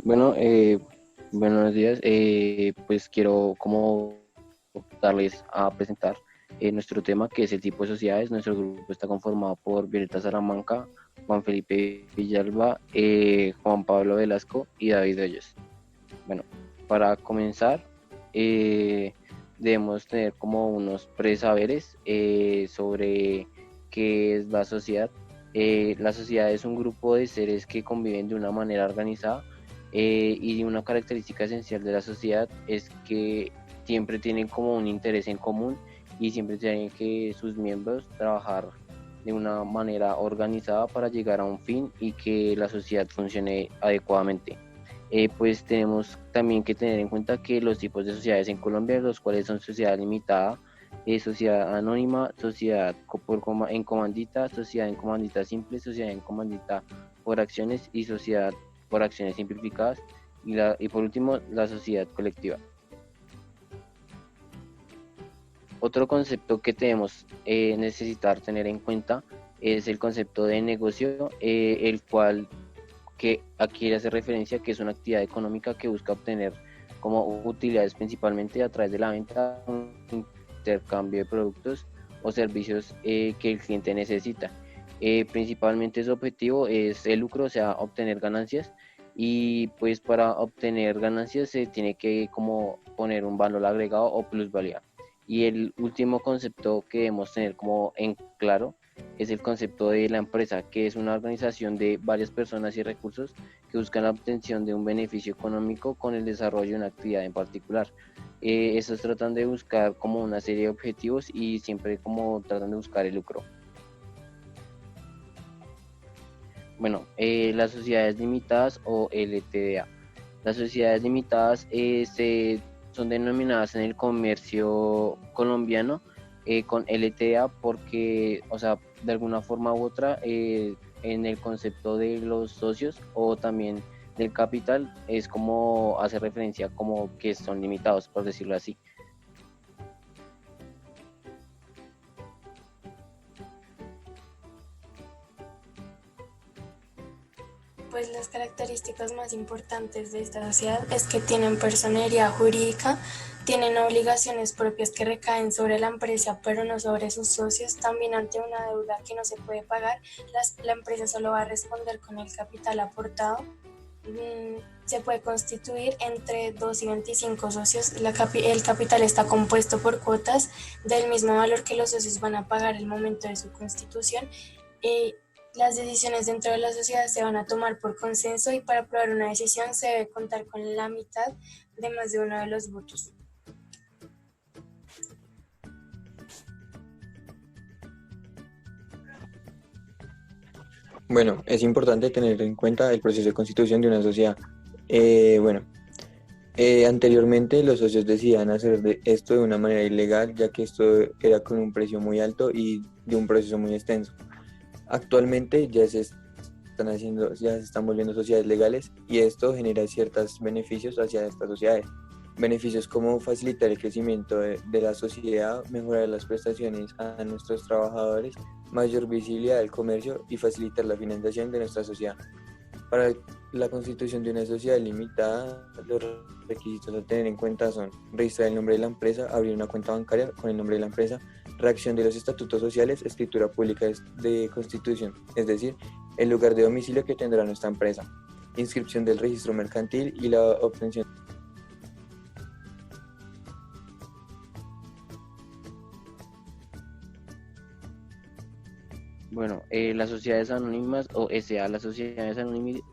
Bueno, buenos días. Pues quiero como darles a presentar nuestro tema, que es el tipo de sociedades. Nuestro grupo está conformado por Violeta Salamanca, Juan Felipe Villalba, Juan Pablo Velasco y David Hoyos. Bueno, para comenzar, eh, debemos tener como unos presaberes sobre qué es la sociedad. La sociedad es un grupo de seres que conviven de una manera organizada, y una característica esencial de la sociedad es que siempre tienen como un interés en común y siempre tienen que sus miembros trabajar de una manera organizada para llegar a un fin y que la sociedad funcione adecuadamente. Pues tenemos también que tener en cuenta que los tipos de sociedades en Colombia, los cuales son sociedad limitada, sociedad anónima, sociedad en comandita, sociedad en comandita simple, sociedad en comandita por acciones y sociedad por acciones simplificadas, y por último la sociedad colectiva. Otro concepto que debemos necesitar tener en cuenta es el concepto de negocio, el cual que aquí hace referencia que es una actividad económica que busca obtener como utilidades principalmente a través de la venta, un intercambio de productos o servicios que el cliente necesita. Principalmente su objetivo es el lucro, o sea, obtener ganancias, y pues para obtener ganancias se tiene que como poner un valor agregado o plusvalía. Y el último concepto que debemos tener como en claro es el concepto de la empresa, que es una organización de varias personas y recursos que buscan la obtención de un beneficio económico con el desarrollo de una actividad en particular. Estos tratan de buscar como una serie de objetivos y siempre como tratan de buscar el lucro. Bueno, las sociedades limitadas o LTDA. Las sociedades limitadas son denominadas en el comercio colombiano con LTA porque, o sea, de alguna forma u otra, en el concepto de los socios o también del capital, es como hace referencia como que son limitados, por decirlo así. Pues las características más importantes de esta sociedad es que tienen personería jurídica, tienen obligaciones propias que recaen sobre la empresa, pero no sobre sus socios. También ante una deuda que no se puede pagar, la empresa solo va a responder con el capital aportado. Se puede constituir entre 2 y 25 socios. El capital está compuesto por cuotas del mismo valor que los socios van a pagar el momento de su constitución. Eh, las decisiones dentro de la sociedad se van a tomar por consenso y para aprobar una decisión se debe contar con la mitad de más de uno de los votos. Bueno, es importante tener en cuenta el proceso de constitución de una sociedad. Bueno, anteriormente los socios decidían hacer esto de una manera ilegal, ya que esto era con un precio muy alto y de un proceso muy extenso. Actualmente ya se están volviendo sociedades legales y esto genera ciertos beneficios hacia estas sociedades. Beneficios como facilitar el crecimiento de la sociedad, mejorar las prestaciones a nuestros trabajadores, mayor visibilidad del comercio y facilitar la financiación de nuestra sociedad. Para la constitución de una sociedad limitada, los requisitos a tener en cuenta son registrar el nombre de la empresa, abrir una cuenta bancaria con el nombre de la empresa, redacción de los estatutos sociales, escritura pública de constitución, es decir, el lugar de domicilio que tendrá nuestra empresa, inscripción del registro mercantil y la obtención. Bueno, las sociedades anónimas o SA, las sociedades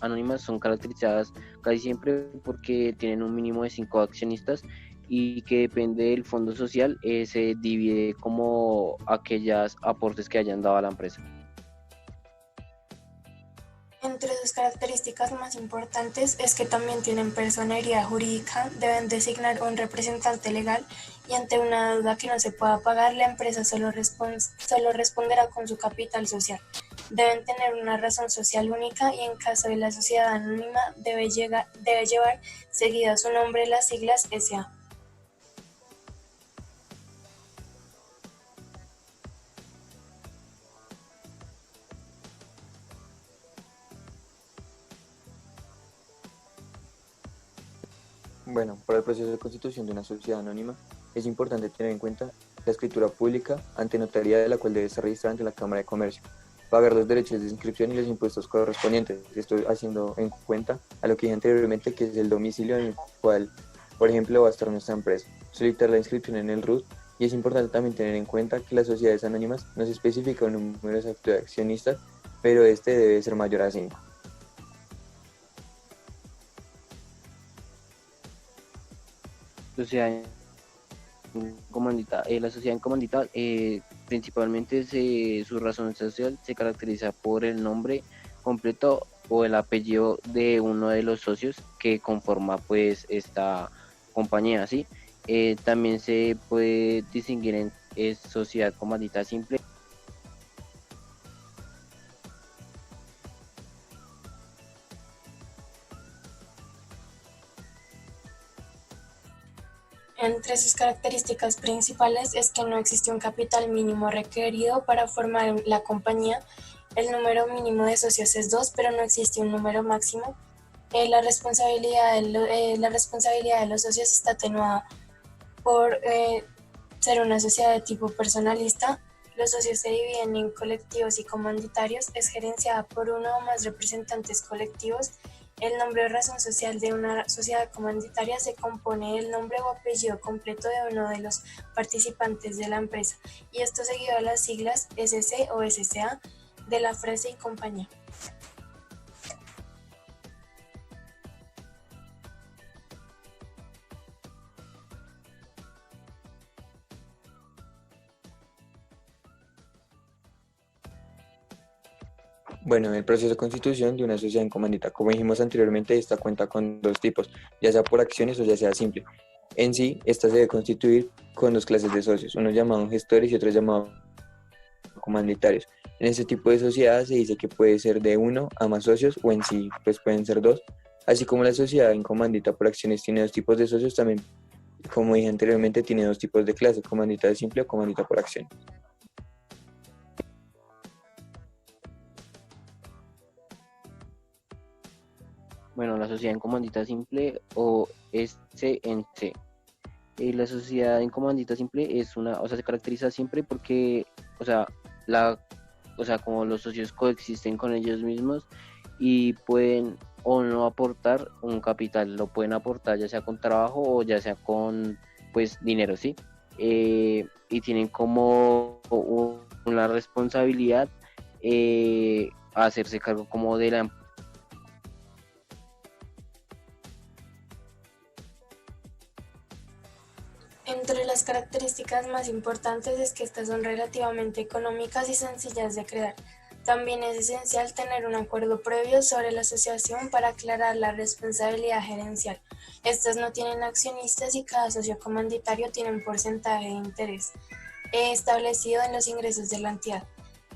anónimas son caracterizadas casi siempre porque tienen un mínimo de 5 accionistas y que depende del fondo social, se divide como aquellas aportes que hayan dado a la empresa. Entre sus características más importantes es que también tienen personería jurídica, deben designar un representante legal y ante una deuda que no se pueda pagar, la empresa solo responderá con su capital social. Deben tener una razón social única y en caso de la sociedad anónima debe llevar seguida su nombre las siglas SA. Bueno, para el proceso de constitución de una sociedad anónima es importante tener en cuenta la escritura pública ante notaría de la cual debe estar registrada ante la Cámara de Comercio, pagar los derechos de inscripción y los impuestos correspondientes. Estoy haciendo en cuenta a lo que dije anteriormente, que es el domicilio en el cual, por ejemplo, va a estar nuestra empresa, solicitar la inscripción en el RUT, y es importante también tener en cuenta que las sociedades anónimas no se especifica un número exacto de accionistas, pero este debe ser mayor a 5. Sociedad en comandita. La sociedad en comandita principalmente su razón social se caracteriza por el nombre completo o el apellido de uno de los socios que conforma pues esta compañía, ¿sí? También se puede distinguir en sociedad comandita simple. Entre sus características principales es que no existe un capital mínimo requerido para formar la compañía. El número mínimo de socios es 2, pero no existe un número máximo. La responsabilidad de los socios está atenuada por ser una sociedad de tipo personalista. Los socios se dividen en colectivos y comanditarios. Es gerenciada por uno o más representantes colectivos. El nombre o razón social de una sociedad comanditaria se compone del nombre o apellido completo de uno de los participantes de la empresa, y esto seguido a las siglas SC o SCA de la frase y compañía. Bueno, el proceso de constitución de una sociedad en comandita, como dijimos anteriormente, esta cuenta con dos tipos, ya sea por acciones o ya sea simple. En sí, esta se debe constituir con dos clases de socios, unos llamados gestores y otros llamados comanditarios. En este tipo de sociedad se dice que puede ser de uno a más socios, o en sí pues pueden ser dos. Así como la sociedad en comandita por acciones tiene dos tipos de socios, también, como dije anteriormente, tiene dos tipos de clase, comandita simple o comandita por acción. Bueno, la sociedad en comandita simple o SNC. La sociedad en comandita simple es una, o sea, se caracteriza siempre porque, o sea, la, o sea, como los socios coexisten con ellos mismos y pueden o no aportar un capital, lo pueden aportar ya sea con trabajo o ya sea con, pues, dinero, ¿sí? Y tienen como una responsabilidad hacerse cargo como de la. Entre las características más importantes es que estas son relativamente económicas y sencillas de crear. También es esencial tener un acuerdo previo sobre la asociación para aclarar la responsabilidad gerencial. Estas no tienen accionistas y cada socio comanditario tiene un porcentaje de interés establecido en los ingresos de la entidad.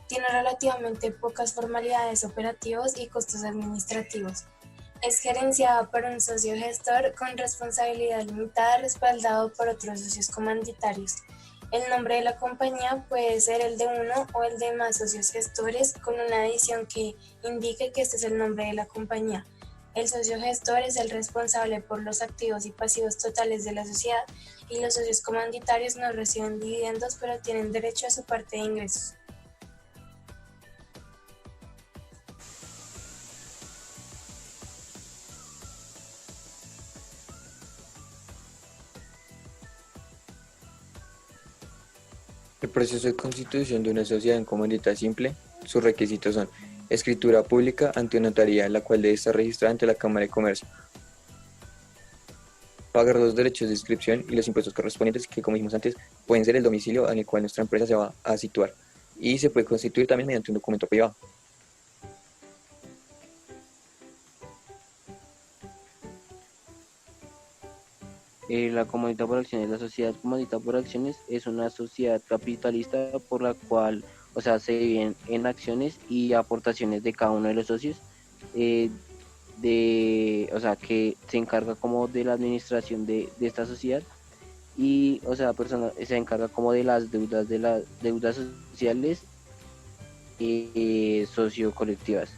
Tiene relativamente pocas formalidades operativas y costos administrativos. Es gerenciada por un socio gestor con responsabilidad limitada respaldado por otros socios comanditarios. El nombre de la compañía puede ser el de uno o el de más socios gestores con una adición que indique que este es el nombre de la compañía. El socio gestor es el responsable por los activos y pasivos totales de la sociedad, y los socios comanditarios no reciben dividendos pero tienen derecho a su parte de ingresos. El proceso de constitución de una sociedad en comandita simple, sus requisitos son escritura pública ante notaría, la cual debe estar registrada ante la Cámara de Comercio, pagar los derechos de inscripción y los impuestos correspondientes, que como dijimos antes, pueden ser el domicilio en el cual nuestra empresa se va a situar, y se puede constituir también mediante un documento privado. La Comunidad por Acciones, la sociedad Comunidad por Acciones es una sociedad capitalista por la cual, o sea, se dividen en acciones y aportaciones de cada uno de los socios, eh, o sea, que se encarga como de la administración de esta sociedad y, o sea, se encarga como de las deudas sociales sociocolectivas.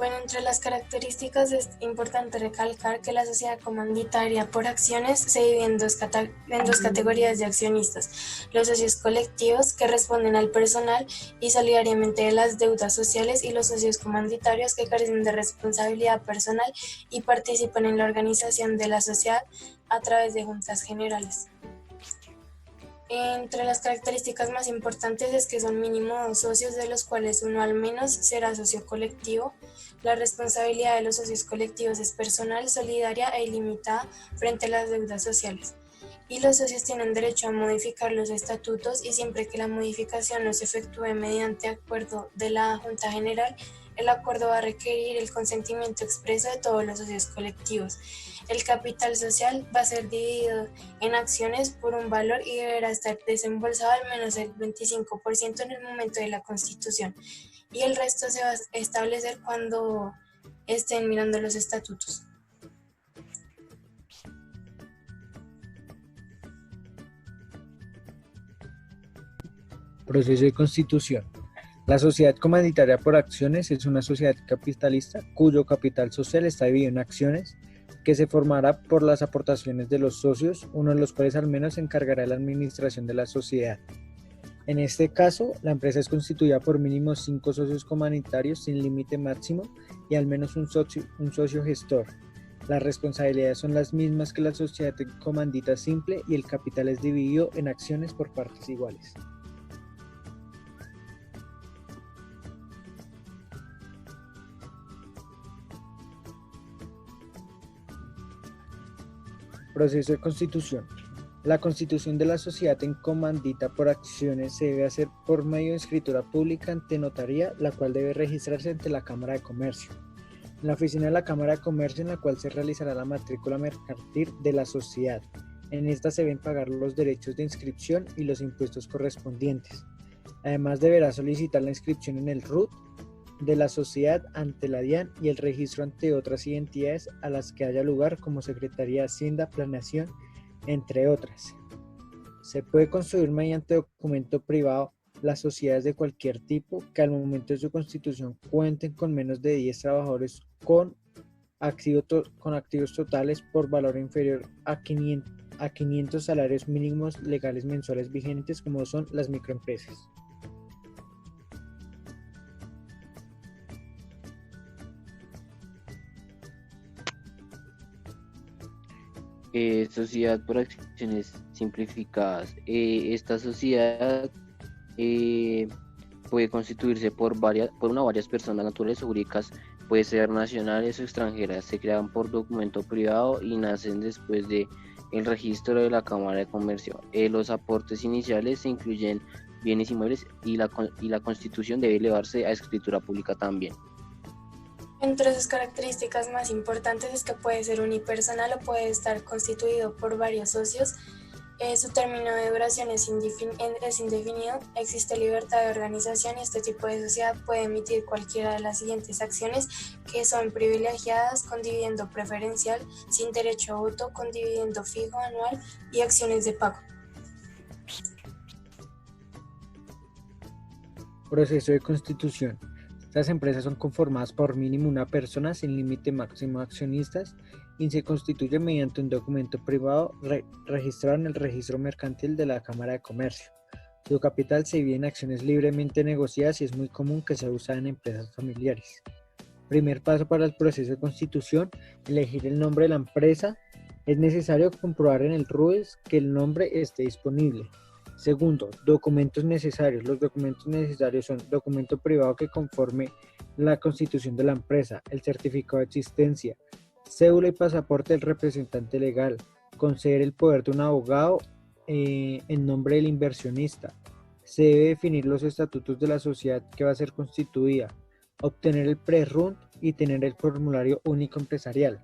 Bueno, entre las características es importante recalcar que la sociedad comanditaria por acciones se divide en dos categorías de accionistas: los socios colectivos, que responden al personal y solidariamente de las deudas sociales, y los socios comanditarios, que carecen de responsabilidad personal y participan en la organización de la sociedad a través de juntas generales. Entre las características más importantes es que son mínimo 2 socios, de los cuales uno al menos será socio colectivo. La responsabilidad de los socios colectivos es personal, solidaria e ilimitada frente a las deudas sociales. Y los socios tienen derecho a modificar los estatutos, y siempre que la modificación no se efectúe mediante acuerdo de la Junta General, el acuerdo va a requerir el consentimiento expreso de todos los socios colectivos. El capital social va a ser dividido en acciones por un valor y deberá estar desembolsado al menos el 25% en el momento de la constitución, y el resto se va a establecer cuando estén mirando los estatutos. Proceso de constitución. La sociedad comanditaria por acciones es una sociedad capitalista cuyo capital social está dividido en acciones que se formará por las aportaciones de los socios, uno de los cuales al menos se encargará de la administración de la sociedad. En este caso, la empresa es constituida por mínimo 5 socios comunitarios sin límite máximo y al menos un socio gestor. Las responsabilidades son las mismas que la sociedad comandita simple y el capital es dividido en acciones por partes iguales. Proceso de constitución. La constitución de la sociedad en comandita por acciones se debe hacer por medio de escritura pública ante notaría, la cual debe registrarse ante la Cámara de Comercio, en la oficina de la Cámara de Comercio, en la cual se realizará la matrícula mercantil de la sociedad. En esta se deben pagar los derechos de inscripción y los impuestos correspondientes. Además, deberá solicitar la inscripción en el RUT de la sociedad ante la DIAN y el registro ante otras entidades a las que haya lugar, como Secretaría de Hacienda, Planeación, entre otras. Se puede construir mediante documento privado las sociedades de cualquier tipo que al momento de su constitución cuenten con menos de 10 trabajadores con activos totales por valor inferior a 500 salarios mínimos legales mensuales vigentes, como son las microempresas. Sociedad por acciones simplificadas. Esta sociedad puede constituirse por una o varias personas naturales o jurídicas, puede ser nacionales o extranjeras. Se crean por documento privado y nacen después de el registro de la Cámara de Comercio. Los aportes iniciales se incluyen bienes inmuebles y la constitución debe elevarse a escritura pública también. Entre sus características más importantes es que puede ser unipersonal o puede estar constituido por varios socios. Su término de duración es indefinido. Existe libertad de organización y este tipo de sociedad puede emitir cualquiera de las siguientes acciones, que son privilegiadas, con dividendo preferencial, sin derecho a voto, con dividendo fijo anual y acciones de pago. Proceso de constitución. Estas empresas son conformadas por mínimo una persona sin límite máximo de accionistas y se constituye mediante un documento privado registrado en el registro mercantil de la Cámara de Comercio. Su capital se divide en acciones libremente negociadas y es muy común que se use en empresas familiares. Primer paso para el proceso de constitución: elegir el nombre de la empresa. Es necesario comprobar en el RUES que el nombre esté disponible. Segundo, documentos necesarios. Los documentos necesarios son documento privado que conforme la constitución de la empresa, el certificado de existencia, cédula y pasaporte del representante legal, conceder el poder de un abogado en nombre del inversionista. Se debe definir los estatutos de la sociedad que va a ser constituida, obtener el pre-RUND y tener el formulario único empresarial.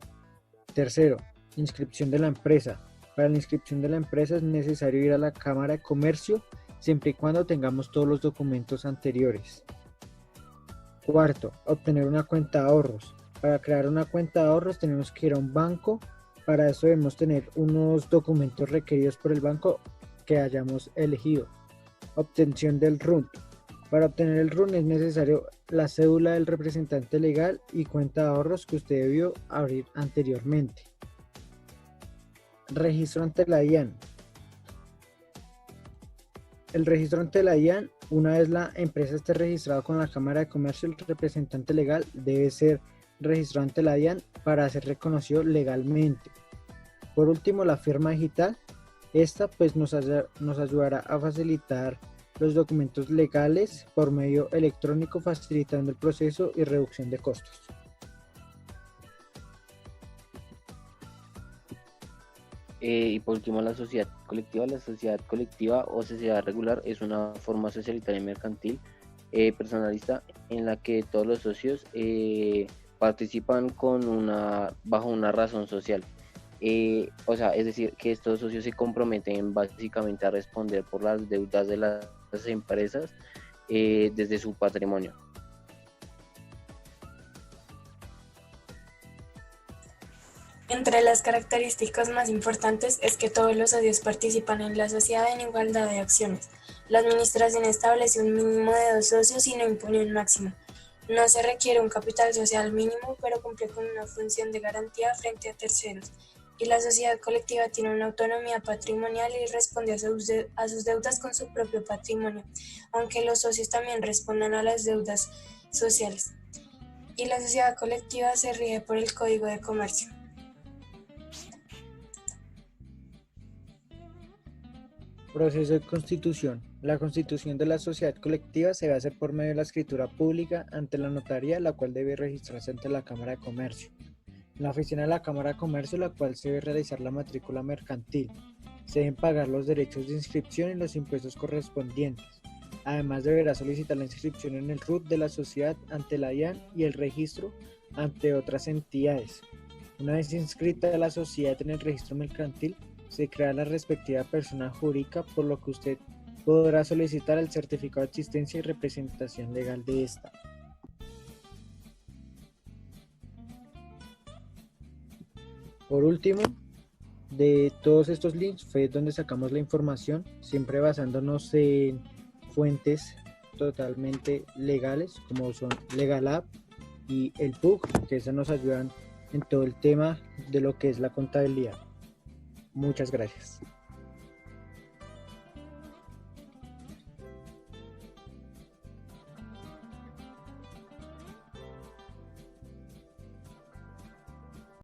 Tercero, inscripción de la empresa. Para la inscripción de la empresa es necesario ir a la Cámara de Comercio, siempre y cuando tengamos todos los documentos anteriores. Cuarto, obtener una cuenta de ahorros. Para crear una cuenta de ahorros tenemos que ir a un banco. Para eso debemos tener unos documentos requeridos por el banco que hayamos elegido. Obtención del RUND. Para obtener el RUND es necesario la cédula del representante legal y cuenta de ahorros que usted debió abrir anteriormente. Registro ante la DIAN. El registro ante la DIAN, una vez la empresa esté registrada con la Cámara de Comercio, el representante legal debe ser registrado ante la DIAN para ser reconocido legalmente. Por último, la firma digital. Esta pues nos ayudará a facilitar los documentos legales por medio electrónico, facilitando el proceso y reducción de costos. Y por último, la sociedad colectiva. La sociedad colectiva o sociedad regular es una forma socialitaria y mercantil personalista en la que todos los socios participan bajo una razón social. O sea, es decir, que estos socios se comprometen básicamente a responder por las deudas de las empresas desde su patrimonio. Entre las características más importantes es que todos los socios participan en la sociedad en igualdad de acciones. La administración establece un mínimo de 2 socios y no impone un máximo. No se requiere un capital social mínimo, pero cumple con una función de garantía frente a terceros. Y la sociedad colectiva tiene una autonomía patrimonial y responde a sus deudas con su propio patrimonio, aunque los socios también respondan a las deudas sociales. Y la sociedad colectiva se rige por el Código de Comercio. Proceso de constitución. La constitución de la sociedad colectiva se va a hacer por medio de la escritura pública ante la notaría, la cual debe registrarse ante la Cámara de Comercio. En la oficina de la Cámara de Comercio, la cual se debe realizar la matrícula mercantil. Se deben pagar los derechos de inscripción y los impuestos correspondientes. Además, deberá solicitar la inscripción en el RUT de la sociedad ante la DIAN y el registro ante otras entidades. Una vez inscrita la sociedad en el registro mercantil, se crea la respectiva persona jurídica, por lo que usted podrá solicitar el certificado de existencia y representación legal de esta. Por último, de todos estos links fue donde sacamos la información, siempre basándonos en fuentes totalmente legales, como son LegalApp y el PUG, que eso nos ayudan en todo el tema de lo que es la contabilidad. Muchas gracias.